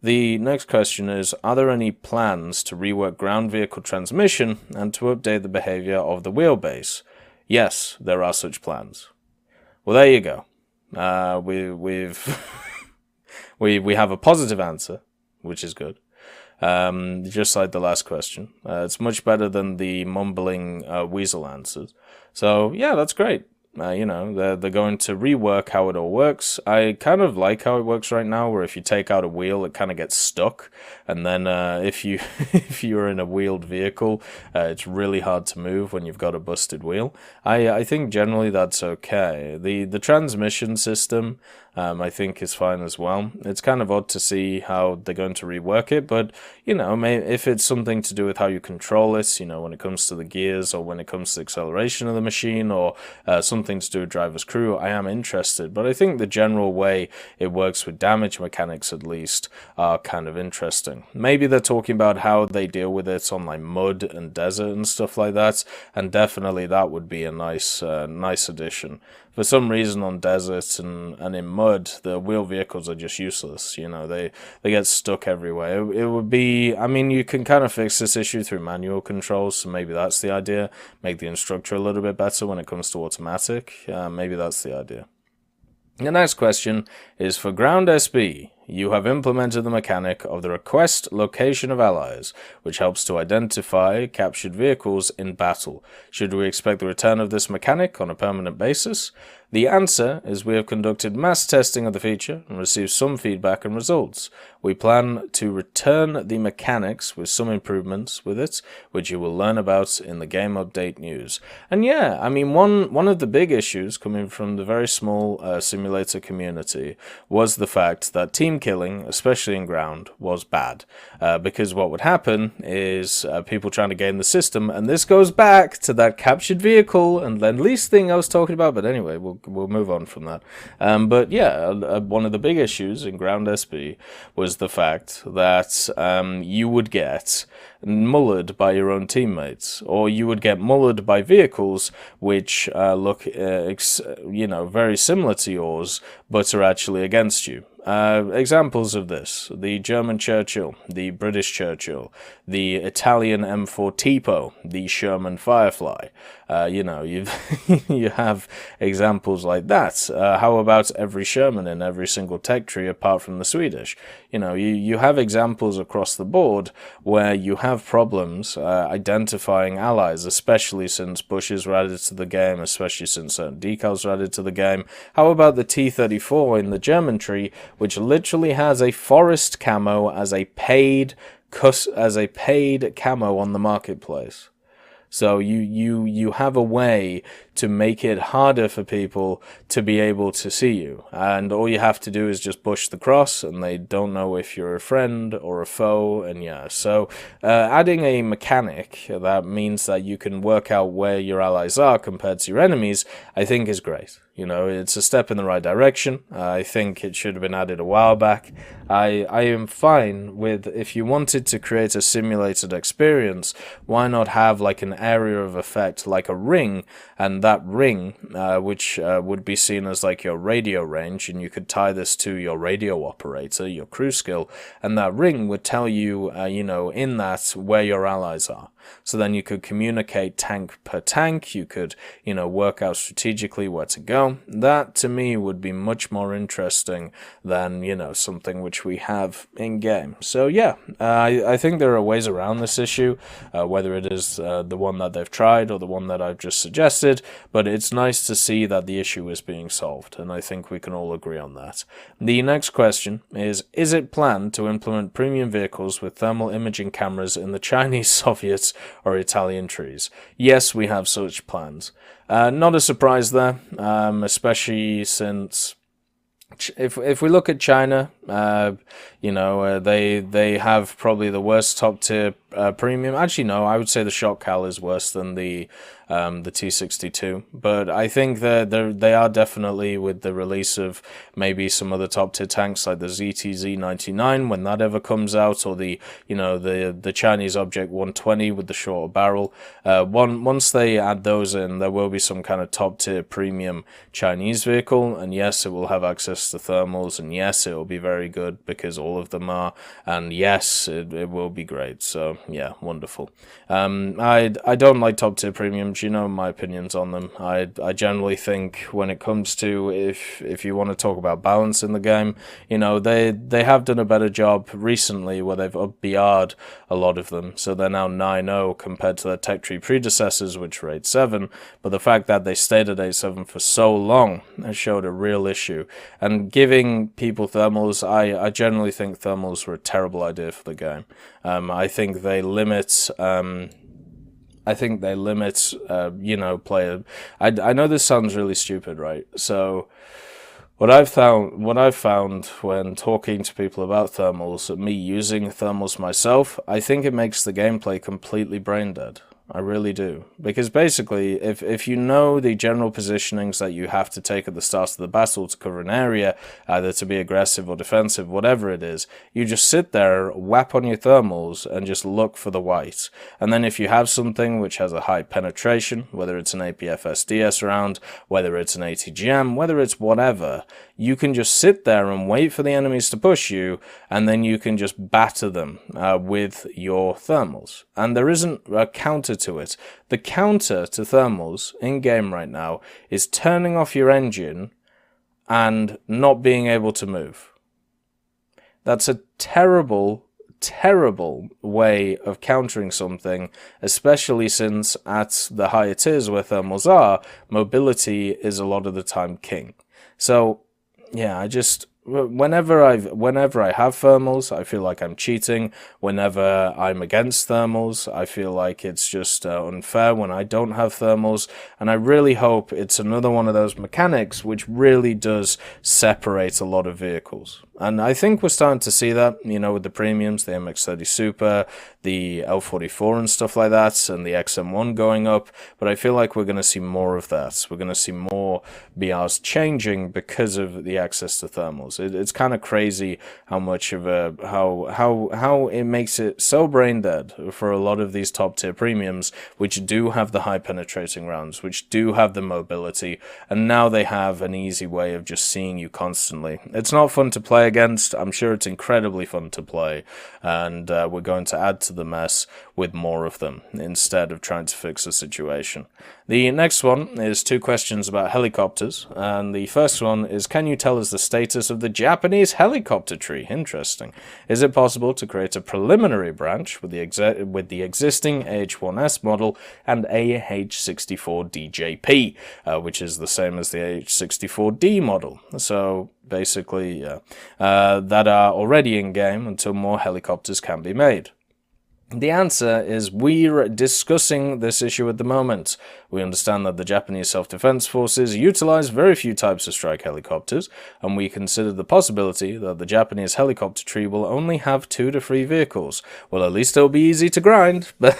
The next question is, are there any plans to rework ground vehicle transmission and to update the behavior of the wheelbase? Yes, there are such plans. Well, there you go. We have a positive answer, which is good. Just like the last question. It's much better than the mumbling weasel answers. So yeah, that's great. They're going to rework how it all works. I kind of like how it works right now, where if you take out a wheel, it kind of gets stuck, and then if you're in a wheeled vehicle, it's really hard to move when you've got a busted wheel. I think generally that's okay. The transmission system, I think, is fine as well. It's kind of odd to see how they're going to rework it, but if it's something to do with how you control it, when it comes to the gears or when it comes to the acceleration of the machine or something to do with driver's crew, I am interested. But I think the general way it works with damage mechanics, at least, are kind of interesting. Maybe they're talking about how they deal with it on like mud and desert and stuff like that, and definitely that would be a nice addition. For some reason on deserts and in mud, the wheel vehicles are just useless. They get stuck everywhere. It would be, you can kind of fix this issue through manual controls, so maybe that's the idea. Make the instructor a little bit better when it comes to automatic. Maybe that's the idea. The next question is for Ground SB. You have implemented the mechanic of the request location of allies, which helps to identify captured vehicles in battle. Should we expect the return of this mechanic on a permanent basis? The answer is we have conducted mass testing of the feature and received some feedback and results. We plan to return the mechanics with some improvements with it, which you will learn about in the game update news. And yeah, one of the big issues coming from the very small simulator community was the fact that team killing, especially in ground, was bad. Because what would happen is people trying to game the system, and this goes back to that captured vehicle and Lend-Lease thing I was talking about, but anyway, we'll move on from that. But yeah, one of the big issues in Ground SB was the fact that you would get mullered by your own teammates, or you would get mullered by vehicles which look very similar to yours, but are actually against you. Examples of this: the German Churchill, the British Churchill, the Italian M4 Tipo, the Sherman Firefly. You have examples like that. How about every Sherman in every single tech tree apart from the Swedish? You have examples across the board where you have problems identifying allies, especially since bushes were added to the game, especially since certain decals were added to the game. How about the T-34 in the German tree, which literally has a forest camo as a paid camo on the marketplace? So you have a way to make it harder for people to be able to see you, and all you have to do is just push the cross, and they don't know if you're a friend or a foe. And yeah, so adding a mechanic that means that you can work out where your allies are compared to your enemies, I think is great. It's a step in the right direction. I think it should have been added a while back. I am fine with, if you wanted to create a simulated experience, why not have like an area of effect, like a ring, and that ring, which would be seen as like your radio range, and you could tie this to your radio operator, your crew skill, and that ring would tell you, in that where your allies are. So then you could communicate tank per tank, you could, work out strategically where to go. That, to me, would be much more interesting than, something which we have in-game. So yeah, I think there are ways around this issue, whether it is the one that they've tried or the one that I've just suggested, but it's nice to see that the issue is being solved, and I think we can all agree on that. The next question is it planned to implement premium vehicles with thermal imaging cameras in the Chinese, Soviet, or Italian trees? Yes, we have such plans. Not a surprise there, especially since if we look at China, they have probably the worst top tier premium. Actually, no, I would say the Shock Cal is worse than the the T-62. But I think that they are definitely, with the release of maybe some other top-tier tanks like the ZTZ-99, when that ever comes out, or the Chinese Object 120 with the shorter barrel, once they add those in, there will be some kind of top-tier premium Chinese vehicle, and yes, it will have access to thermals, and yes, it will be very good because all of them are, and yes, it will be great. So yeah, wonderful. I don't like top tier premiums. You know my opinions on them. I generally think when it comes to if you want to talk about balance in the game, they have done a better job recently where they've up BR'd a lot of them, so they're now 9.0 compared to their tech tree predecessors, which were 8.7. But the fact that they stayed at 8.7 for so long has showed a real issue. And giving people thermals, I generally think thermals were a terrible idea for the game. I think they limit player. I know this sounds really stupid, right? So what I've found when talking to people about thermals, me using thermals myself, I think it makes the gameplay completely brain dead. I really do. Because basically, if you know the general positionings that you have to take at the start of the battle to cover an area, either to be aggressive or defensive, whatever it is, you just sit there, whap on your thermals, and just look for the white. And then if you have something which has a high penetration, whether it's an APFS DS round, whether it's an ATGM, whether it's whatever, you can just sit there and wait for the enemies to push you, and then you can just batter them with your thermals. And there isn't a counter to it. The counter to thermals in game right now is turning off your engine and not being able to move. That's a terrible way of countering something, especially since at the higher tiers where thermals are, mobility is a lot of the time king. So yeah, whenever I have thermals, I feel like I'm cheating. Whenever I'm against thermals, I feel like it's just unfair when I don't have thermals. And I really hope it's another one of those mechanics which really does separate a lot of vehicles. And I think we're starting to see that, with the premiums, the MX-30 Super, the L44 and stuff like that, and the XM1 going up. But I feel like we're going to see more of that. We're going to see more BRs changing because of the access to thermals. It's kind of crazy how much of how it makes it so brain dead for a lot of these top tier premiums, which do have the high penetrating rounds, which do have the mobility, and now they have an easy way of just seeing you constantly. It's not fun to play against. I'm sure it's incredibly fun to play, and we're going to add to the mess with more of them instead of trying to fix the situation. The next one is 2 questions about helicopters, and the first one is, can you tell us the status of the Japanese helicopter tree? Interesting. Is it possible to create a preliminary branch with the existing AH-1S model and AH-64 DJP, which is the same as the AH-64D model? So basically, that are already in game until more helicopters can be made. The answer is we're discussing this issue at the moment. We understand that the Japanese Self-Defense Forces utilize very few types of strike helicopters, and we consider the possibility that the Japanese helicopter tree will only have 2 to 3 vehicles. Well, at least it'll be easy to grind, but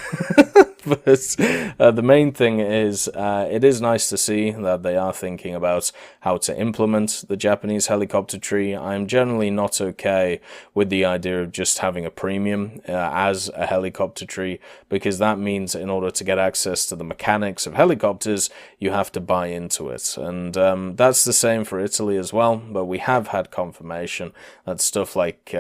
the main thing is it is nice to see that they are thinking about how to implement the Japanese helicopter tree. I'm generally not okay with the idea of just having a premium as a helicopter tree, because that means in order to get access to the mechanics of helicopters, you have to buy into it. And that's the same for Italy as well, but we have had confirmation that stuff like,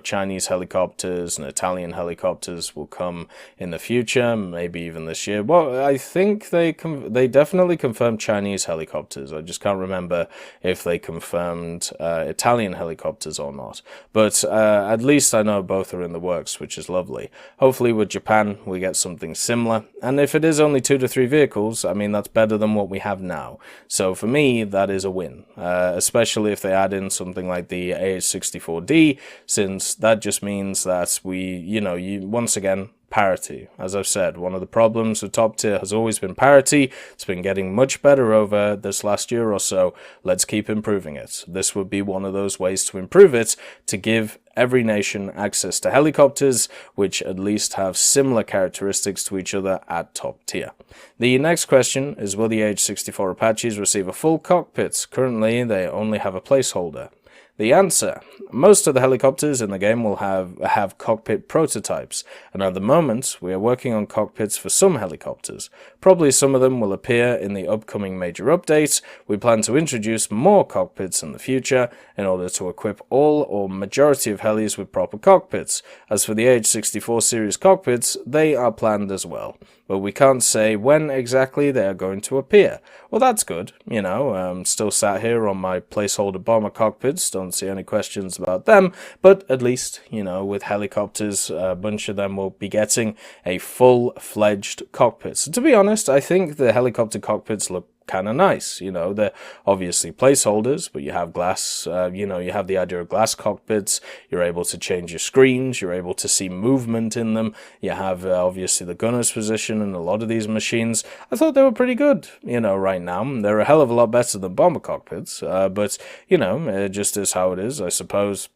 Chinese helicopters and Italian helicopters will come in the future, maybe even this year. Well, I think they definitely confirmed Chinese helicopters. I just can't remember if they confirmed Italian helicopters or not. But at least I know both are in the works, which is lovely. Hopefully with Japan we get something similar. And if it is only 2 to 3 vehicles, I mean, that's better than what we have now. So for me, that is a win. Especially if they add in something like the AH-64D, since that just means that we, once again, parity. As I've said, one of the problems with top tier has always been parity. It's been getting much better over this last year or so. Let's keep improving it. This would be one of those ways to improve it, to give every nation access to helicopters which at least have similar characteristics to each other at top tier. The next question is, will the H-64 Apaches receive a full cockpit? Currently, they only have a placeholder. The answer: most of the helicopters in the game will have cockpit prototypes, and at the moment we are working on cockpits for some helicopters. Probably some of them will appear in the upcoming major update. We plan to introduce more cockpits in the future in order to equip all or majority of helis with proper cockpits. As for the H-64 series cockpits, they are planned as well, but we can't say when exactly they are going to appear. Well, that's good, you know. I'm still sat here on my placeholder bomber cockpits, don't see any questions about them, but at least, you know, with helicopters, a bunch of them will be getting a full-fledged cockpit. So to be honest, I think the helicopter cockpits look kind of nice. You know, they're obviously placeholders, but you have glass, you know, you have the idea of glass cockpits. You're able to change your screens. You're able to see movement in them. You have obviously the gunner's position in a lot of these machines. I thought they were pretty good, you know, right now. They're a hell of a lot better than bomber cockpits, but, you know, it just is how it is, I suppose.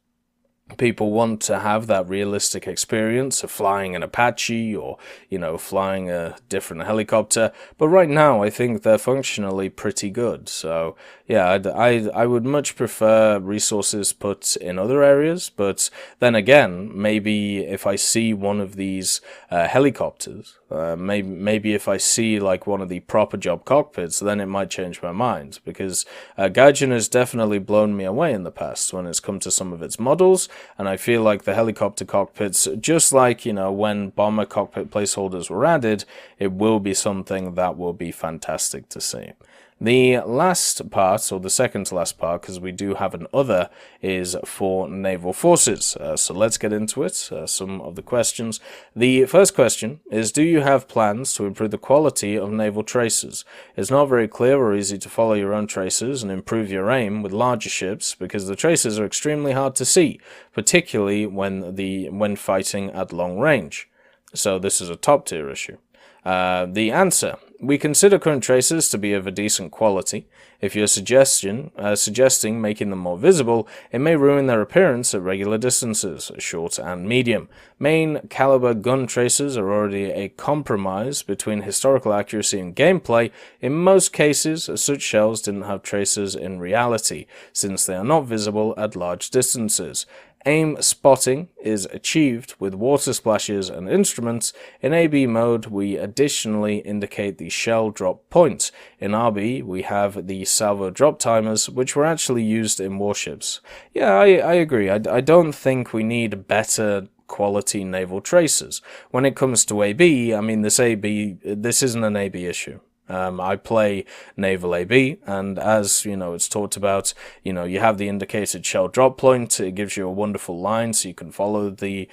People want to have that realistic experience of flying an Apache or, you know, flying a different helicopter. But right now, I think they're functionally pretty good. So, yeah, I would much prefer resources put in other areas. But then again, maybe if I see one of these helicopters, maybe if I see like one of the proper job cockpits, then it might change my mind. Because Gaijin has definitely blown me away in the past when it's come to some of its models. And I feel like the helicopter cockpits, just like, you know, when bomber cockpit placeholders were added, it will be something that will be fantastic to see. The last part, or the second to last part, because we do have an other, is for Naval Forces. So let's get into it, some of the questions. The first question is, do you have plans to improve the quality of naval tracers? It's not very clear or easy to follow your own tracers and improve your aim with larger ships, because the tracers are extremely hard to see, particularly when fighting at long range. So this is a top tier issue. The answer: we consider current tracers to be of a decent quality. If you're suggesting making them more visible, it may ruin their appearance at regular distances, short and medium. Main caliber gun tracers are already a compromise between historical accuracy and gameplay. In most cases, such shells didn't have tracers in reality, since they are not visible at large distances. Aim spotting is achieved with water splashes and instruments. In AB mode, we additionally indicate the shell drop point. In RB, we have the salvo drop timers, which were actually used in warships. Yeah, I agree. I don't think we need better quality naval tracers. When it comes to AB, I mean, this isn't an AB issue. I play Naval AB, and as you know, it's talked about, you know, you have the indicated shell drop point. It gives you a wonderful line so you can follow the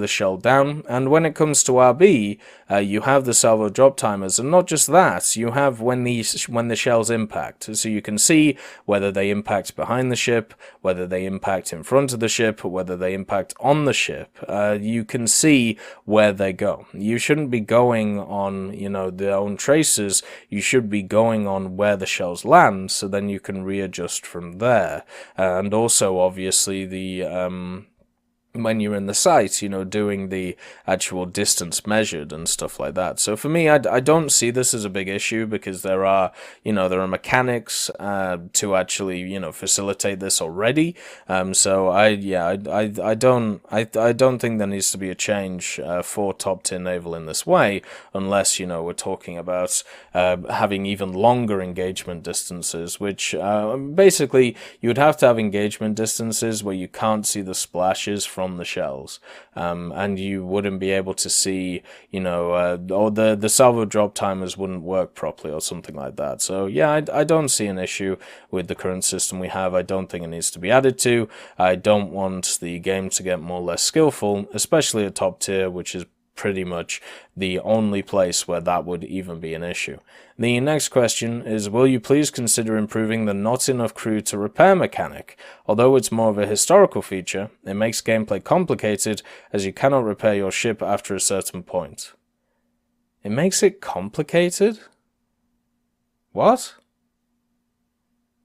shell down. And when it comes to RB, you have the salvo drop timers, and not just that, you have when the shells impact, so you can see whether they impact behind the ship, whether they impact in front of the ship, or whether they impact on the ship. You can see where they go. You shouldn't be going on, you know, their own traces. You should be going on where the shells land, so then you can readjust from there. And also, obviously, when you're in the sight, you know, doing the actual distance measured and stuff like that. So for me, I don't see this as a big issue, because there are mechanics to actually, you know, facilitate this already. So I don't think there needs to be a change for top tier naval in this way, unless, you know, we're talking about having even longer engagement distances, which basically you would have to have engagement distances where you can't see the splashes from the shells, and you wouldn't be able to see, you know, or the salvo drop timers wouldn't work properly or something like that. So yeah, I don't see an issue with the current system we have. I don't think it needs to be added to. I don't want the game to get more or less skillful, especially at top tier, which is pretty much the only place where that would even be an issue. The next question is, will you please consider improving the not enough crew to repair mechanic? Although it's more of a historical feature, it makes gameplay complicated as you cannot repair your ship after a certain point. It makes it complicated? What?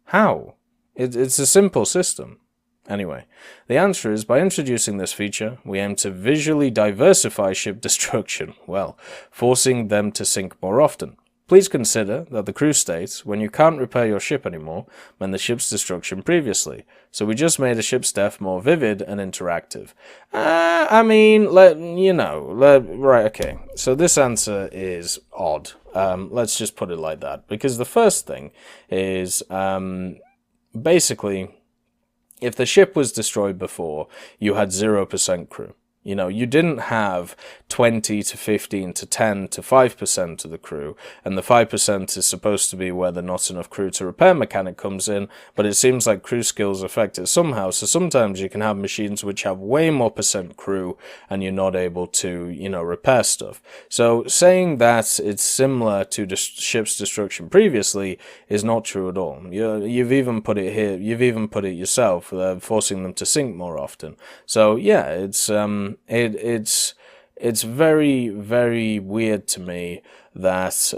How? It's a simple system. Anyway, the answer is, by introducing this feature, we aim to visually diversify ship destruction, well, forcing them to sink more often. Please consider that the crew states when you can't repair your ship anymore meant the ship's destruction previously, so we just made a ship's death more vivid and interactive. Right, okay, so this answer is odd. Let's just put it like that, because the first thing is, basically, if the ship was destroyed before, you had 0% crew. You know, you didn't have 20 to 15 to 10 to 5% of the crew, and the 5% is supposed to be where the not enough crew to repair mechanic comes in, but it seems like crew skills affect it somehow, so sometimes you can have machines which have way more percent crew, and you're not able to, repair stuff. So saying that it's similar to the ship's destruction previously is not true at all. You've even put it here, you've even put it yourself, forcing them to sink more often. So yeah, it's very, very weird to me that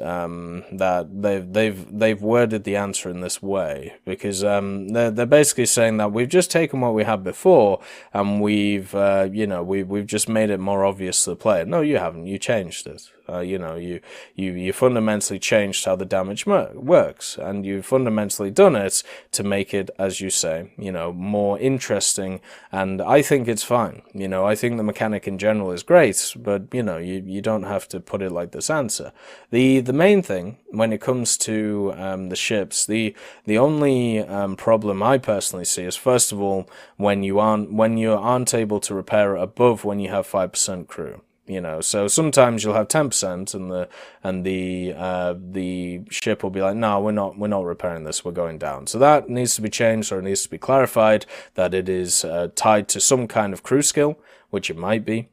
they've worded the answer in this way, because they're basically saying that we've just taken what we had before and we've just made it more obvious to the player. No, you haven't. You changed it. You fundamentally changed how the damage works, and you've fundamentally done it to make it, as you say, more interesting. And I think it's fine. I think the mechanic in general is great, but you don't have to put it like this answer. The main thing when it comes to the ships, the only problem I personally see is, first of all, when you aren't able to repair it above when you have 5% crew. So sometimes you'll have 10% and the ship will be like, no, we're not repairing this, we're going down. So that needs to be changed, or it needs to be clarified that it is tied to some kind of crew skill, which it might be,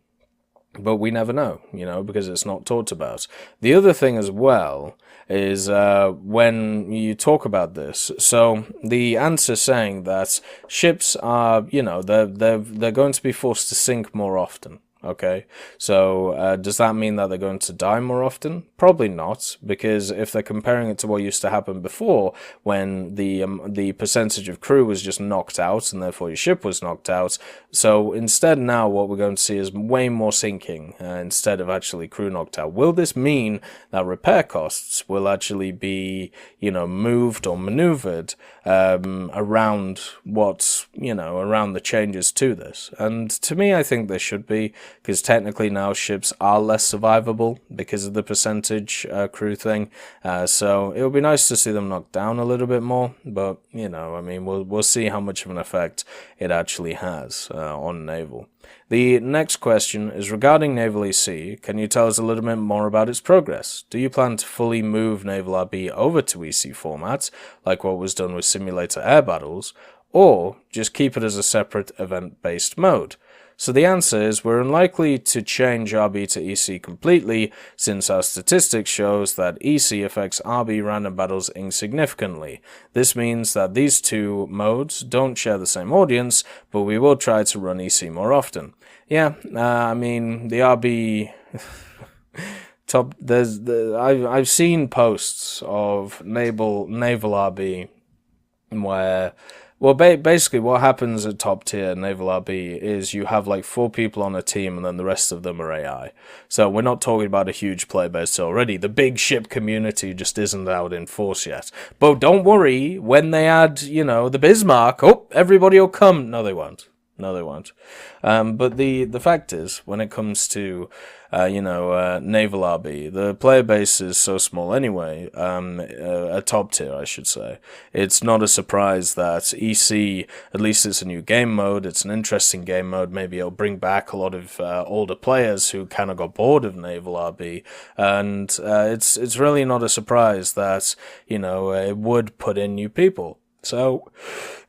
but we never know, because it's not talked about. The other thing as well is when you talk about this, so the answer saying that ships are, they're going to be forced to sink more often. Okay, so does that mean that they're going to die more often? Probably not, because if they're comparing it to what used to happen before, when the percentage of crew was just knocked out, and therefore your ship was knocked out, so instead now what we're going to see is way more sinking instead of actually crew knocked out. Will this mean that repair costs will actually be, moved or maneuvered around around the changes to this? And to me, I think there should be, because technically now ships are less survivable because of the percentage crew thing. So it would be nice to see them knocked down a little bit more, but we'll see how much of an effect it actually has on Naval. The next question is regarding Naval EC. Can you tell us a little bit more about its progress? Do you plan to fully move Naval RB over to EC format, like what was done with simulator air battles, or just keep it as a separate event-based mode? So the answer is, we're unlikely to change RB to EC completely, since our statistics shows that EC affects RB random battles insignificantly. This means that these two modes don't share the same audience, but we will try to run EC more often. Yeah, the RB top. I've seen posts of Naval RB where, well, basically what happens at top tier Naval RB is you have like 4 people on a team and then the rest of them are AI. So we're not talking about a huge player base already. The big ship community just isn't out in force yet. But don't worry, when they add, the Bismarck, everybody will come. No, they won't. But the fact is, when it comes to Naval RB, the player base is so small anyway, a top tier I should say. It's not a surprise that EC, at least it's a new game mode, it's an interesting game mode, maybe it'll bring back a lot of older players who kind of got bored of Naval RB, and it's really not a surprise that, it would put in new people. So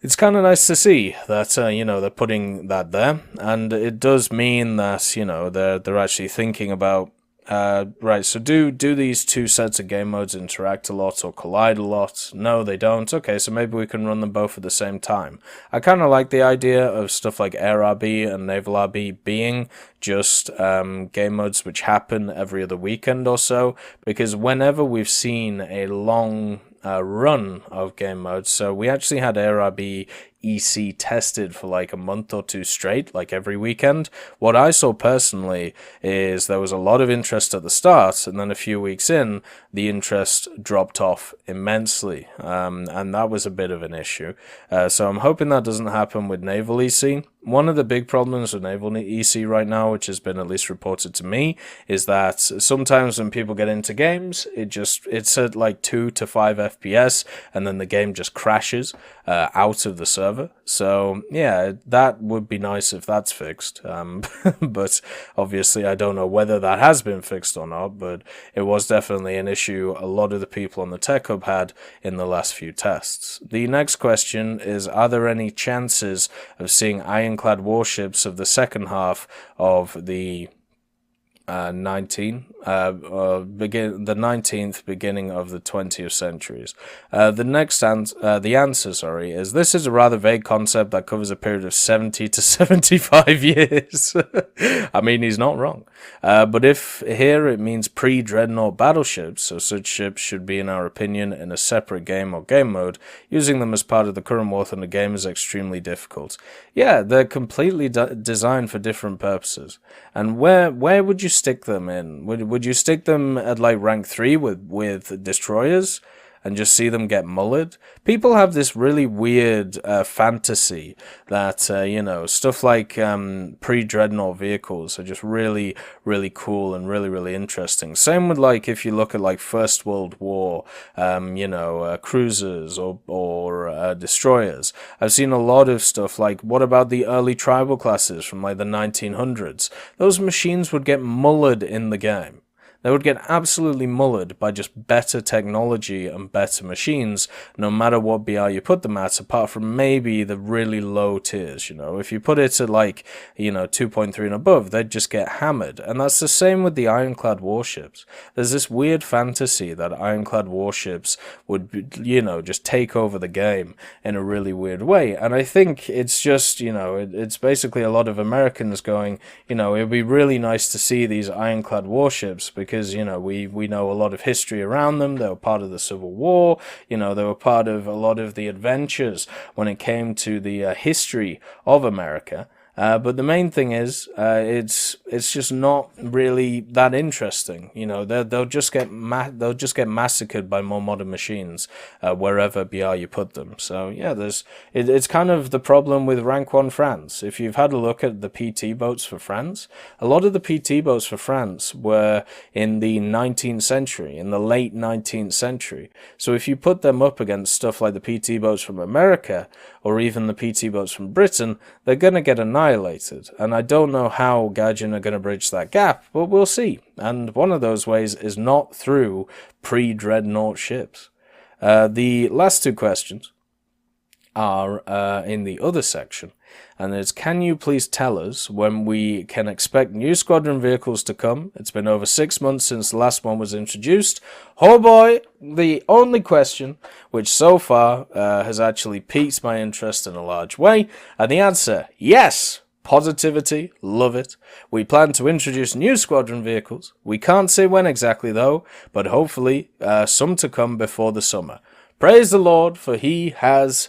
it's kind of nice to see that they're putting that there, and it does mean that they're actually thinking about right. So do these two sets of game modes interact a lot or collide a lot? No, they don't. Okay, so maybe we can run them both at the same time. I kind of like the idea of stuff like Air RB and Naval RB being just game modes which happen every other weekend or so, because whenever we've seen a long run of game modes. So we actually had AirRB EC tested for like a month or two straight, like every weekend. What I saw personally is there was a lot of interest at the start, and then a few weeks in, the interest dropped off immensely, and that was a bit of an issue. So I'm hoping that doesn't happen with Naval EC. One of the big problems with Naval EC right now, which has been at least reported to me, is that sometimes when people get into games, it's at like 2 to 5 FPS, and then the game just crashes out of the server. So yeah, that would be nice if that's fixed. But obviously I don't know whether that has been fixed or not, but it was definitely an issue a lot of the people on the Tech Hub had in the last few tests. The next question is, are there any chances of seeing ironclad warships of the second half of the 19th, beginning of the 20th centuries. The answer is this is a rather vague concept that covers a period of 70 to 75 years. I mean, he's not wrong. But if here it means pre-dreadnought battleships, so such ships should be, in our opinion, in a separate game or game mode. Using them as part of the current War Thunder game is extremely difficult. Yeah, they're completely designed for different purposes. And where would you stick them in? Would you stick them at like rank 3 with destroyers and just see them get mullered? People have this really weird fantasy that stuff like pre-dreadnought vehicles are just really, really cool and really, really interesting. Same with like if you look at like First World War, cruisers or destroyers. I've seen a lot of stuff like, what about the early tribal classes from like the 1900s? Those machines would get mullered in the game. They would get absolutely mullered by just better technology and better machines, no matter what BR you put them at, apart from maybe the really low tiers. If you put it at like, 2.3 and above, they'd just get hammered. And that's the same with the ironclad warships. There's this weird fantasy that ironclad warships would, just take over the game in a really weird way. And I think it's just, it's basically a lot of Americans going, it'd be really nice to see these ironclad warships, because we know a lot of history around them. They were part of the Civil War. They were part of a lot of the adventures when it came to the history of America. But the main thing is, it's just not really that interesting. They'll just get massacred by more modern machines wherever BR you put them. So yeah, it's kind of the problem with Rank 1 France. If you've had a look at the PT boats for France, a lot of the PT boats for France were in the 19th century, in the late 19th century. So if you put them up against stuff like the PT boats from America, or even the PT boats from Britain, they're going to get annihilated. And I don't know how Gaijin are going to bridge that gap, but we'll see. And one of those ways is not through pre-dreadnought ships. The last two questions are in the other section, and it's, can you please tell us when we can expect new Squadron vehicles to come? It's been over 6 months since the last one was introduced. Oh boy, the only question which so far has actually piqued my interest in a large way, and the answer, yes! Positivity, love it. We plan to introduce new Squadron vehicles. We can't say when exactly though, but hopefully some to come before the summer. Praise the Lord, for he has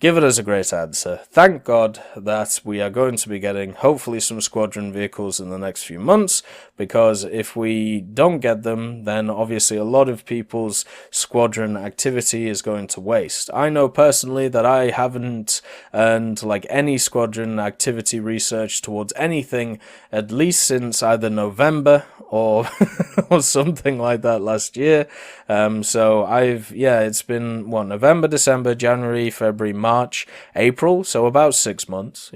given us a great answer. Thank God that we are going to be getting hopefully some Squadron vehicles in the next few months, because if we don't get them, then obviously a lot of people's Squadron activity is going to waste. I know personally that I haven't earned like any Squadron activity research towards anything at least since either November or or something like that last year. So it's been November, December, January, February, March, April, so about 6 months.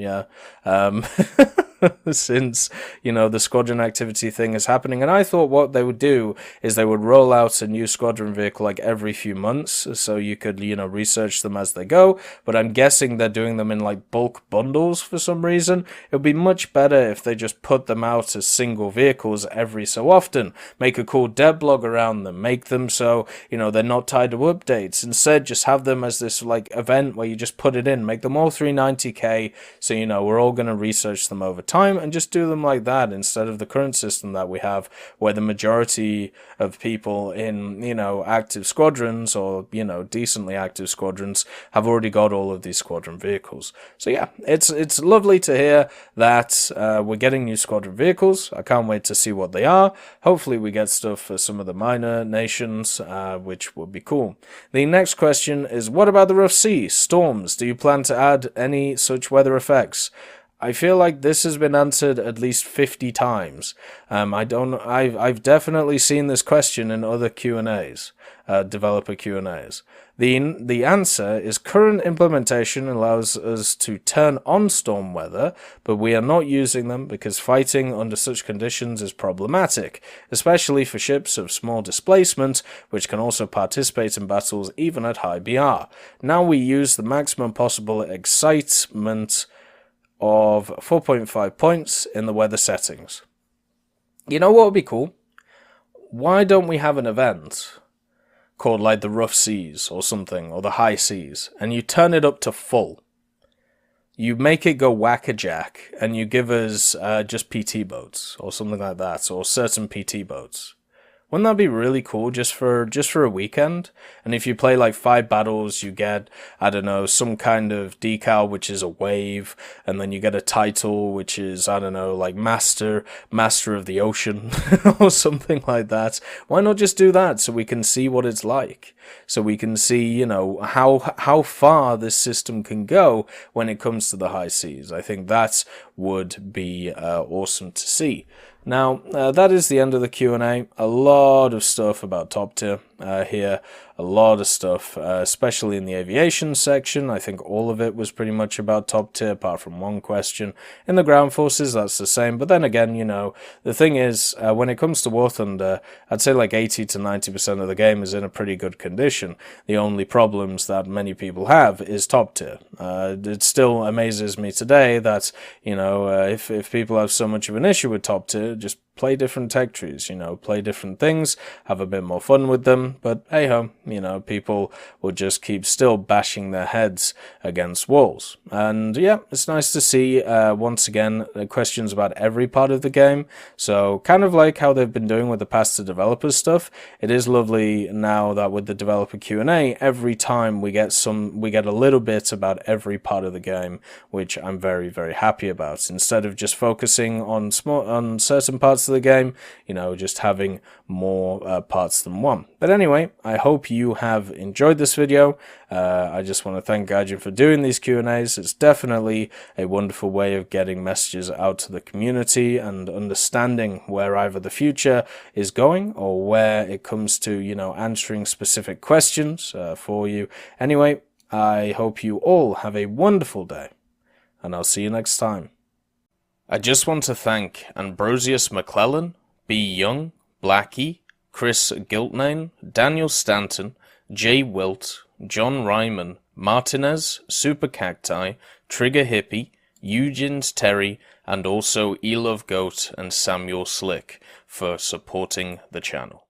since, the squadron activity thing is happening. And I thought what they would do is they would roll out a new squadron vehicle like every few months, so you could, research them as they go. But I'm guessing they're doing them in like bulk bundles for some reason. It would be much better if they just put them out as single vehicles every so often. Make a cool dev blog around them. Make them so, they're not tied to updates. Instead, just have them as this like event where you just put it in. Make them all 390k, so we're all going to research them over time, and just do them like that instead of the current system that we have, where the majority of people in, active squadrons or, decently active squadrons have already got all of these squadron vehicles. So yeah, it's lovely to hear that we're getting new squadron vehicles. I can't wait to see what they are. Hopefully we get stuff for some of the minor nations, which would be cool. The next question is, what about the rough sea, storms? Do you plan to add any such weather effects? I feel like this has been answered at least 50 times. I've definitely seen this question in other Q&As, developer Q&As. The answer is current implementation allows us to turn on storm weather, but we are not using them because fighting under such conditions is problematic, especially for ships of small displacement, which can also participate in battles even at high BR. Now we use the maximum possible excitement of 4.5 points in the weather settings. You know what would be cool? Why don't we have an event called like the rough seas or something, or the high seas, and you turn it up to full. You make it go whack-a-jack, and you give us just PT boats or something like that, or certain PT boats. Wouldn't that be really cool just for a weekend? And if you play like 5 battles, you get, I don't know, some kind of decal, which is a wave, and then you get a title, which is, I don't know, like Master of the Ocean, or something like that. Why not just do that so we can see what it's like? So we can see, how far this system can go when it comes to the high seas. I think that would be awesome to see. Now, that is the end of the Q&A. A lot of stuff about top tier here. A lot of stuff, especially in the aviation section. I think all of it was pretty much about top tier, apart from one question. In the ground forces, that's the same. But then again, the thing is, when it comes to War Thunder, I'd say like 80 to 90% of the game is in a pretty good condition. The only problems that many people have is top tier. It still amazes me today that, if people have so much of an issue with top tier, just play different tech trees, play different things, have a bit more fun with them. But hey ho, people will just keep still bashing their heads against walls. And yeah, it's nice to see once again questions about every part of the game. So kind of like how they've been doing with the past to developers stuff. It is lovely now that with the developer Q&A, every time we get a little bit about every part of the game, which I'm very, very happy about. Instead of just focusing on certain parts of the game, just having more parts than one. But anyway, I hope you have enjoyed this video. I just want to thank Gaijin for doing these Q&As. It's definitely a wonderful way of getting messages out to the community and understanding where either the future is going or where it comes to, answering specific questions for you. Anyway, I hope you all have a wonderful day, and I'll see you next time. I just want to thank Ambrosius McClellan, B. Young, Blackie, Chris Giltnane, Daniel Stanton, Jay Wilt, John Ryman, Martinez, Super Cacti, Trigger Hippie, Eugens Terry, and also Elove Goat and Samuel Slick for supporting the channel.